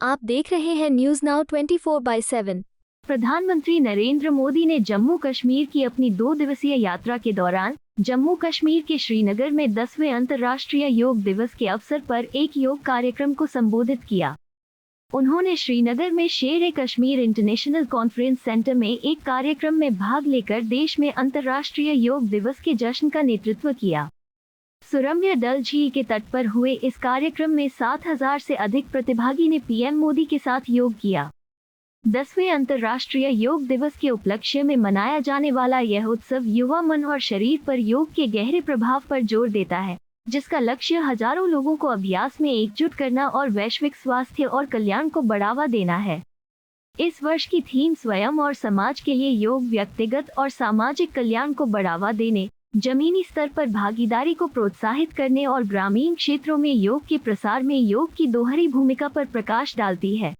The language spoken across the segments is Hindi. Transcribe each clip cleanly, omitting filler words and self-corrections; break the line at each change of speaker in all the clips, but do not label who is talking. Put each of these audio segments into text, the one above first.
आप देख रहे हैं न्यूज नाउ 24/7। प्रधानमंत्री नरेंद्र मोदी ने जम्मू कश्मीर की अपनी 2 दिवसीय यात्रा के दौरान जम्मू कश्मीर के श्रीनगर में 10वें अंतर्राष्ट्रीय योग दिवस के अवसर पर एक योग कार्यक्रम को संबोधित किया। उन्होंने श्रीनगर में शेर-ए-कश्मीर इंटरनेशनल कॉन्फ्रेंस सेंटर में एक कार्यक्रम में भाग लेकर देश में अंतर्राष्ट्रीय योग दिवस के जश्न का नेतृत्व किया। सुरम्य डल झील के तट पर हुए इस कार्यक्रम में 7,000 से अधिक प्रतिभागी ने पीएम मोदी के साथ योग किया। 10वें अंतर्राष्ट्रीय योग दिवस के उपलक्ष्य में मनाया जाने वाला यह उत्सव युवा मन और शरीर पर योग के गहरे प्रभाव पर जोर देता है, जिसका लक्ष्य हजारों लोगों को अभ्यास में एकजुट करना और वैश्विक स्वास्थ्य और कल्याण को बढ़ावा देना है। इस वर्ष की थीम स्वयं और समाज के लिए योग व्यक्तिगत और सामाजिक कल्याण को बढ़ावा देने, जमीनी स्तर पर भागीदारी को प्रोत्साहित करने और ग्रामीण क्षेत्रों में योग के प्रसार में योग की दोहरी भूमिका पर प्रकाश डालती है।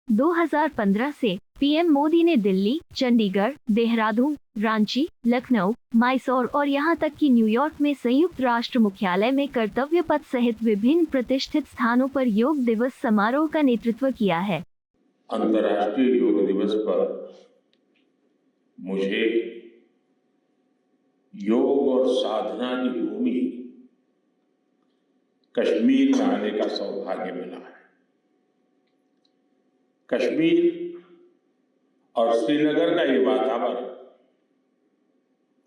2015 से पीएम मोदी ने दिल्ली, चंडीगढ़, देहरादून, रांची, लखनऊ, मैसूर और यहां तक कि न्यूयॉर्क में संयुक्त राष्ट्र मुख्यालय में कर्तव्य पथ सहित विभिन्न प्रतिष्ठित स्थानों पर योग दिवस समारोह का नेतृत्व किया है।
अंतर्राष्ट्रीय योग दिवस पर मुझे योग और साधना की भूमि कश्मीर में आने का सौभाग्य मिला है। कश्मीर और श्रीनगर का ये वातावरण,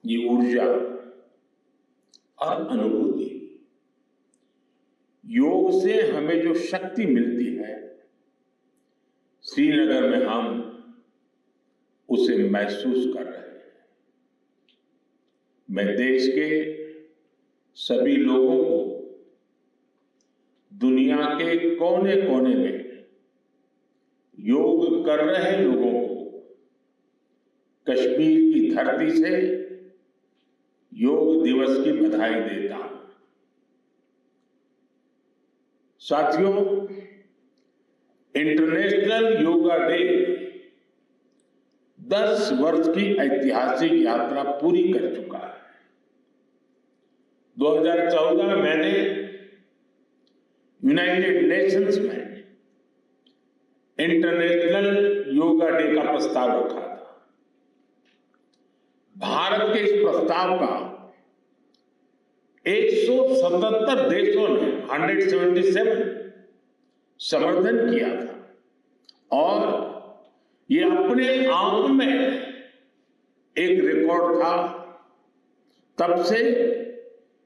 ये ऊर्जा और अनुभूति, योग से हमें जो शक्ति मिलती है, श्रीनगर में हम उसे महसूस कर रहे हैं। मैं देश के सभी लोगों को, दुनिया के कोने कोने में योग कर रहे लोगों को कश्मीर की धरती से योग दिवस की बधाई देता हूं। साथियों, इंटरनेशनल योगा डे 10 वर्ष की ऐतिहासिक यात्रा पूरी कर चुका है। 2014 में मैंने यूनाइटेड नेशंस में इंटरनेशनल योगा डे का प्रस्ताव रखा था। भारत के इस प्रस्ताव का 177 देशों ने 177 समर्थन किया था और ये अपने आप में एक रिकॉर्ड था। तब से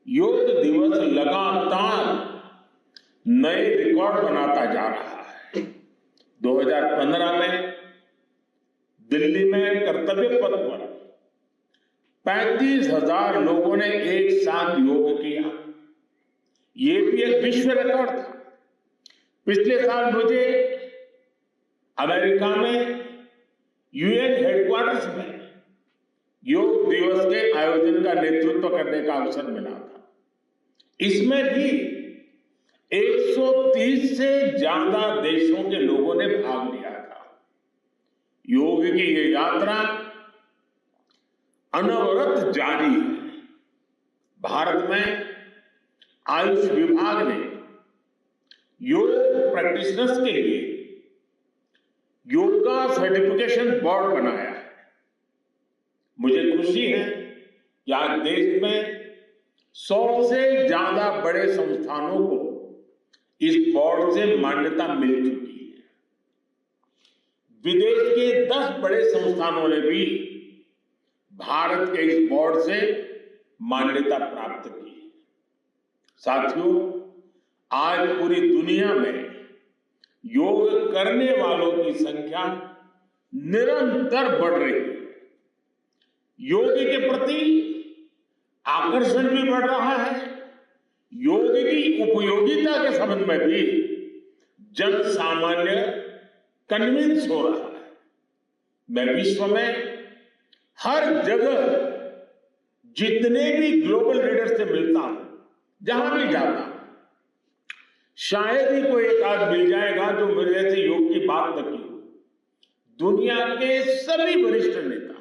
योग दिवस लगातार नए रिकॉर्ड बनाता जा रहा है। 2015 में दिल्ली में कर्तव्य पथ पर 35,000 लोगों ने एक साथ योग किया। ये भी एक विश्व रिकॉर्ड था। पिछले साल मुझे अमेरिका में यूएन हेडक्वार्टर्स में योग दिवस के आयोजन का नेतृत्व करने का अवसर मिला था। इसमें भी 130 से ज्यादा देशों के लोगों ने भाग लिया था। योग की ये यात्रा अनवरत जारी है। भारत में आयुष विभाग ने योग प्रैक्टिशनर्स के लिए योगा सर्टिफिकेशन बोर्ड बनाया है। मुझे खुशी है कि आज देश में 100 से ज्यादा बड़े संस्थानों को इस बोर्ड से मान्यता मिल चुकी है। विदेश के 10 बड़े संस्थानों ने भी भारत के इस बोर्ड से मान्यता प्राप्त की है। साथियों, आज पूरी दुनिया में योग करने वालों की संख्या निरंतर बढ़ रही है। योग के प्रति आकर्षण भी बढ़ रहा है। योग की उपयोगिता के संबंध में भी जन सामान्य कन्विंस हो रहा है। मैं विश्व में हर जगह जितने भी ग्लोबल लीडर से मिलता हूं, जहां भी जाता हूं, शायद ही कोई एक आध मिल जाएगा जो मेरे से योग की बात न की हो। दुनिया के सभी वरिष्ठ नेता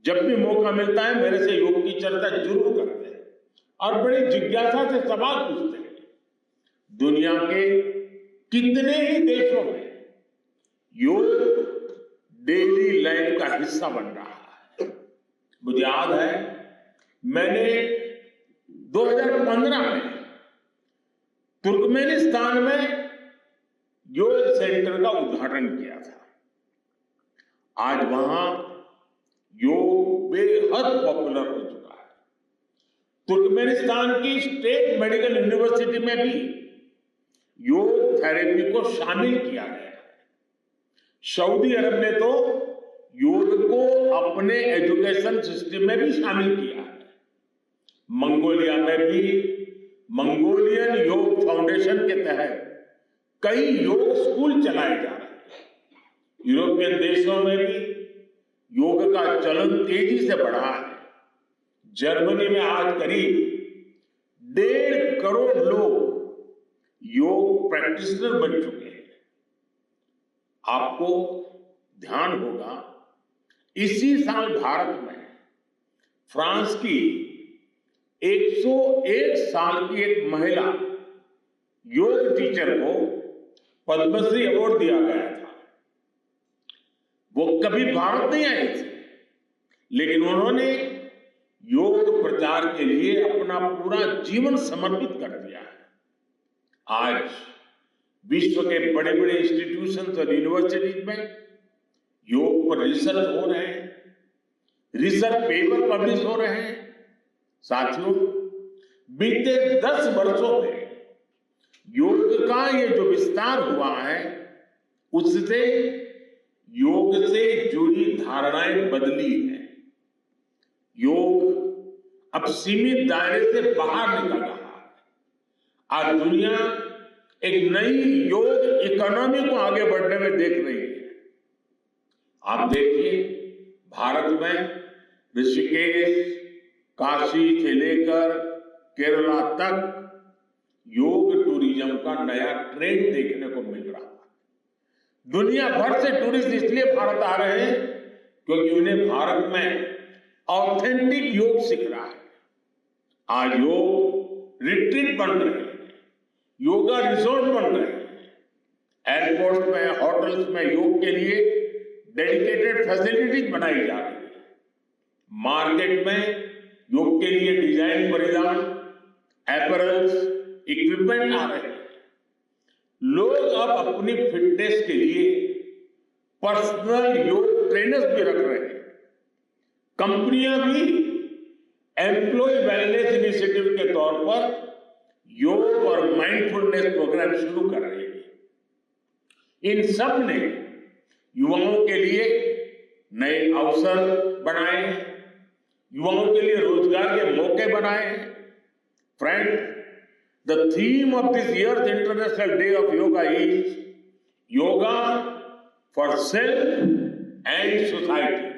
जब भी मौका मिलता है मेरे से योग की चर्चा जरूर करते हैं और बड़ी जिज्ञासा से सवाल पूछते हैं। दुनिया के कितने ही देशों में योग डेली लाइफ का हिस्सा बन रहा है। मुझे याद है, मैंने 2015 में तुर्कमेनिस्तान में योग सेंटर का उद्घाटन किया था। आज वहां योग बेहद पॉपुलर हो चुका है। तुर्कमेनिस्तान की स्टेट मेडिकल यूनिवर्सिटी में भी योग थेरेपी को शामिल किया गया है। सऊदी अरब ने तो योग को अपने एजुकेशन सिस्टम में भी शामिल किया है। मंगोलिया में भी मंगोलियन योग फाउंडेशन के तहत कई योग स्कूल चलाए जा रहे हैं। यूरोपियन देशों में भी योग का चलन तेजी से बढ़ा है। जर्मनी में आज करीब 1.5 करोड़ लोग योग प्रैक्टिशनर बन चुके हैं। आपको ध्यान होगा, इसी साल भारत में फ्रांस की 101 साल की एक महिला योग टीचर को पद्मश्री अवार्ड दिया गया था। वो कभी भारत नहीं आई थी, लेकिन उन्होंने योग प्रचार के लिए अपना पूरा जीवन समर्पित कर दिया है। आज विश्व के बड़े बड़े इंस्टीट्यूशंस और यूनिवर्सिटीज में योग पर रिसर्च हो रहे हैं, रिसर्च पेपर पब्लिश हो रहे हैं। साथियों, बीते 10 वर्षों में योग का ये जो विस्तार हुआ है, उससे योग से जुड़ी धारणाएं बदली हैं। योग अब सीमित दायरे से बाहर निकल रहा है। आज दुनिया एक नई योग इकोनॉमी को आगे बढ़ने में देख रही है। आप देखिए, भारत में ऋषिकेश, काशी से लेकर केरला तक योग टूरिज्म का नया ट्रेंड देखने को मिल रहा है। दुनिया भर से टूरिस्ट इसलिए भारत आ रहे हैं क्योंकि उन्हें भारत में ऑथेंटिक योग सीख रहा है। आज योग रिट्रीट बन रहे हैं, योगा रिसोर्ट बन रहे हैं। एयरपोर्ट में, होटल्स में योग के लिए डेडिकेटेड फैसिलिटीज बनाई जा रही है। मार्केट में योग के लिए डिजाइन परिधान, अपैरल्स, इक्विपमेंट आ रहे हैं। लोग अब अपनी फिटनेस के लिए पर्सनल योग ट्रेनर्स भी रख रहे हैं। कंपनियां भी एम्प्लॉय वेलनेस इनिशिएटिव के तौर पर योग और माइंडफुलनेस प्रोग्राम शुरू कर रही है। इन सब ने युवाओं के लिए नए अवसर बनाए हैं, युवाओं के लिए रोजगार के मौके बनाए हैं। Friend, the theme of this year's International Day of Yoga is Yoga for Self and Society.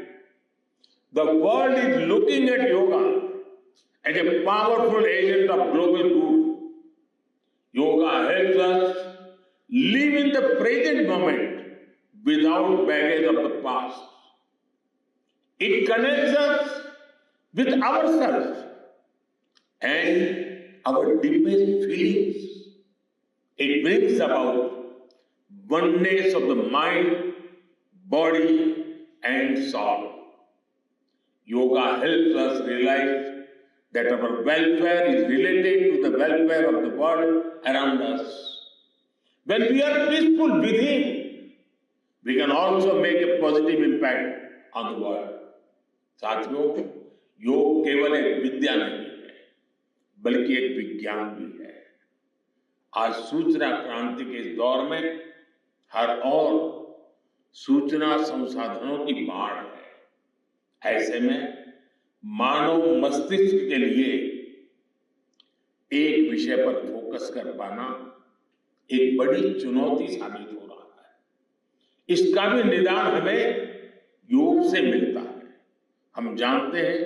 The world is looking at yoga as a powerful agent of global good. Yoga helps us live in the present moment without baggage of the past. It connects us with ourselves and our deepest feelings. It brings about oneness of the mind, body, and soul. Yoga helps us realize that our welfare is related to the welfare of the world around us. When we are peaceful within, we can also make a positive impact on the world. साथियों, योग केवल एक विद्या नहीं है, बल्कि एक विज्ञान भी है। आज सूचना क्रांति के इस दौर में हर ओर सूचना संसाधनों की बाढ़ है। ऐसे में मानव मस्तिष्क के लिए एक विषय पर फोकस कर पाना एक बड़ी चुनौती साबित हो रहा है। इसका भी निदान हमें योग से मिलता है। हम जानते हैं,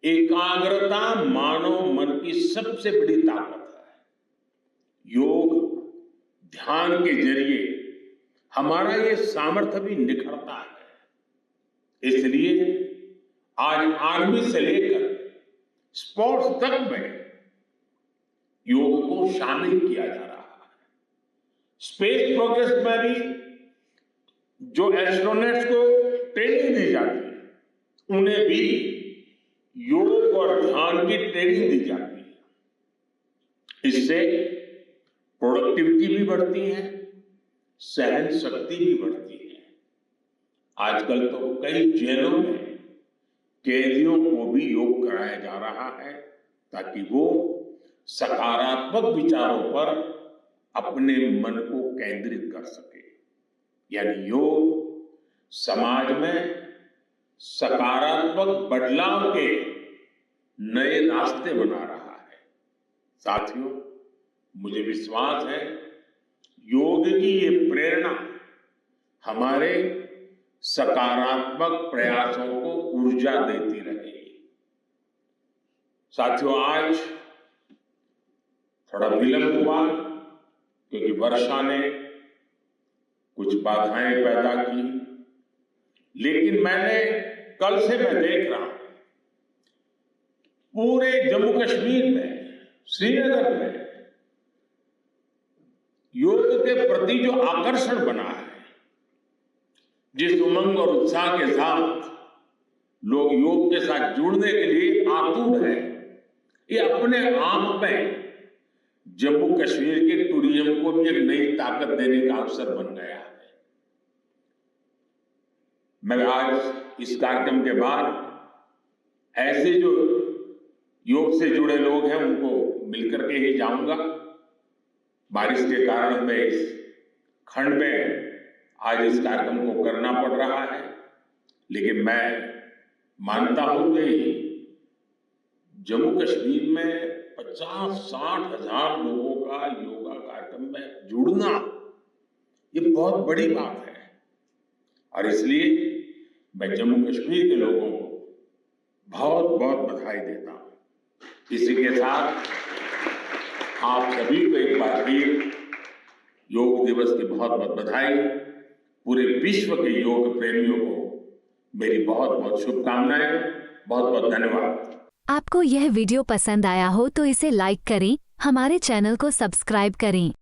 एकाग्रता मानव मन की सबसे बड़ी ताकत है। योग ध्यान के जरिए हमारा ये सामर्थ्य भी निखरता है। इसलिए आज आर्मी से लेकर स्पोर्ट्स तक में योग को शामिल किया जा रहा है। स्पेस प्रोग्रेस में भी जो एस्ट्रोनॉट्स को ट्रेनिंग दी जाती है उन्हें भी योग और ध्यान की ट्रेनिंग दी जाती है। इससे प्रोडक्टिविटी भी बढ़ती है, सहन शक्ति भी बढ़ती है। आजकल तो कई जेलों में कैदियों को भी योग कराया जा रहा है ताकि वो सकारात्मक विचारों पर अपने मन को केंद्रित कर सके। यानी योग समाज में सकारात्मक बदलाव के नए रास्ते बना रहा है। साथियों, मुझे विश्वास है योग की ये प्रेरणा हमारे सकारात्मक प्रयासों को ऊर्जा देती रहेगी। साथियों, आज थोड़ा विलंब हुआ क्योंकि वर्षा ने कुछ बाधाएं पैदा की, लेकिन कल से मैं देख रहा हूं पूरे जम्मू कश्मीर में, श्रीनगर में योग के प्रति जो आकर्षण बना है, जिस उमंग और उत्साह के साथ लोग योग के साथ जुड़ने के लिए आतुर हैं, ये अपने आप में जम्मू कश्मीर के टूरिज्म को भी एक नई ताकत देने का अवसर बन गया है। मैं आज इस कार्यक्रम के बाद ऐसे जो योग से जुड़े लोग हैं उनको मिलकर के ही जाऊंगा। बारिश के कारण मैं इस खंड में आज इस कार्यक्रम को करना पड़ रहा है, लेकिन मैं मानता हूं कि जम्मू कश्मीर में 50-60 हजार लोगों का योगा कार्यक्रम में जुड़ना ये बहुत बड़ी बात है और इसलिए मैं जम्मू कश्मीर के लोगों को बहुत बहुत बधाई देता हूं। इसी के साथ आप सभी को एक बार फिर योग दिवस की बहुत बहुत बधाई। पूरे विश्व के योग प्रेमियों को मेरी बहुत बहुत शुभकामनाएं। बहुत बहुत धन्यवाद।
आपको यह वीडियो पसंद आया हो तो इसे लाइक करें, हमारे चैनल को सब्सक्राइब करें।